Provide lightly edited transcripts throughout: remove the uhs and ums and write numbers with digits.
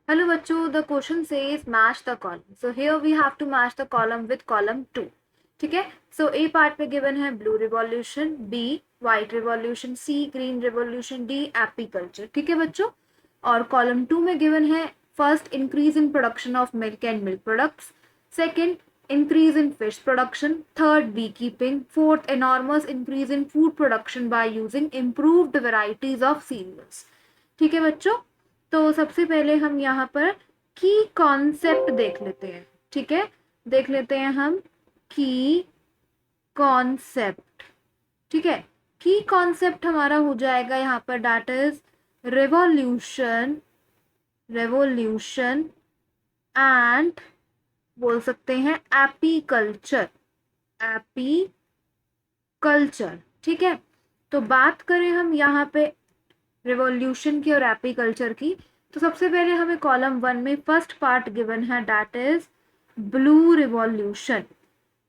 Hello बच्चों, the question says match the column. So here we have to match the column with column 2. ठीक है. So A part पे given है blue revolution, B white revolution, C green revolution, D apiculture. ठीक है बच्चों. और column 2 में given है first increase in production of milk and milk products, second increase in fish production, third beekeeping, fourth enormous increase in food production by using improved varieties of cereals. ठीक है बच्चों. तो सबसे पहले हम यहाँ पर की कॉन्सेप्ट देख लेते हैं. ठीक है, देख लेते हैं हम की कॉन्सेप्ट. ठीक है, की कॉन्सेप्ट हमारा हो जाएगा यहाँ पर that is revolution. Revolution and बोल सकते हैं एपीकल्चर. एपीकल्चर. ठीक है, तो बात करें हम यहाँ पे रिवॉल्यूशन की और एपीकल्चर की, तो सबसे पहले हमें कॉलम 1 में फर्स्ट पार्ट गिवन है दैट इज ब्लू रिवॉल्यूशन.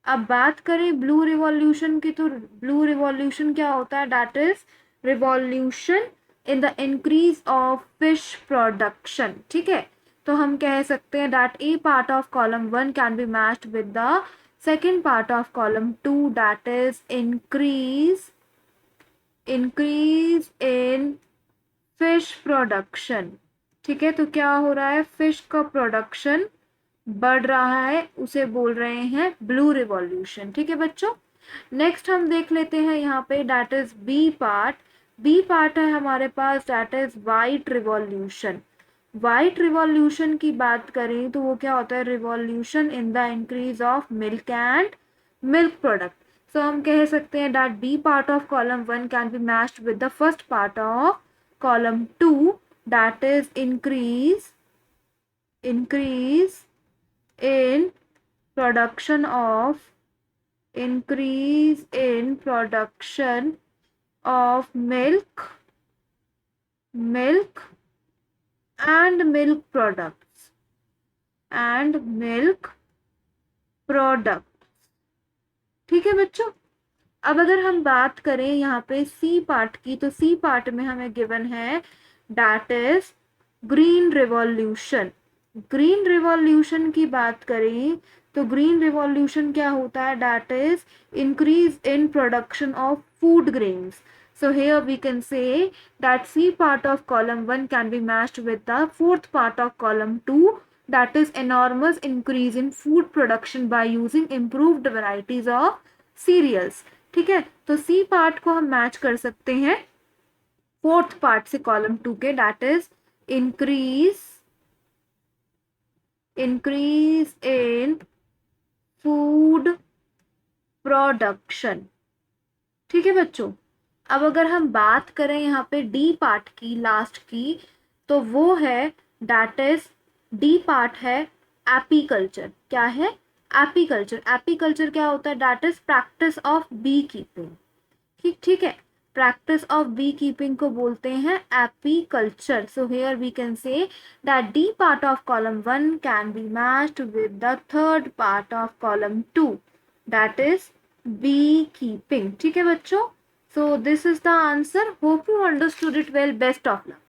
अब बात करें ब्लू रिवॉल्यूशन की, तो ब्लू रिवॉल्यूशन क्या होता है that is revolution in the increase of fish production. ठीक है, तो हम कह सकते हैं that A part of column 1 can be matched with the second part of column 2 that is increase in fish production. ठीक है, तो क्या हो रहा है, फिश का प्रोडक्शन बढ़ रहा है, उसे बोल रहे हैं ब्लू रिवॉल्यूशन. ठीक है बच्चों. नेक्स्ट हम देख लेते हैं यहाँ पे that is B part. B part है हमारे पास that is white revolution. White revolution की बात करें तो वो क्या होता है, revolution in the increase of milk and milk product. So हम कह सकते हैं that B part of column 1 can be matched with the first part of column 2 that is increase in production of increase in production of milk and milk products and milk products. ठीक है बच्चों. अब अगर हम बात करें यहाँ पे सी पार्ट की, तो सी पार्ट में हमें गिवन है that is green revolution. Green revolution की बात करें तो ग्रीन रिवॉल्यूशन क्या होता है that is increase in production of food grains. So here we can say that C part of column 1 can be matched with the fourth part of column 2 that is enormous increase in food production by using improved varieties of cereals. ठीक है, तो C part को हम match कर सकते हैं fourth part से column 2 के that is increase in food production. ठीक है बच्चों. अब अगर हम बात करें यहाँ पे डी पार्ट की, लास्ट की, तो वो है दैट इज डी पार्ट है एपीकल्चर. क्या है, एपीकल्चर. एपीकल्चर क्या होता है that is practice of bee keeping. ठीक है, प्रैक्टिस ऑफ बी कीपिंग को बोलते हैं apiculture. So here we can say that D part of column 1 can be matched with the third part of column 2 that is bee keeping. ठीक है बच्चों. So this is the answer. Hope you understood it well. Best of luck.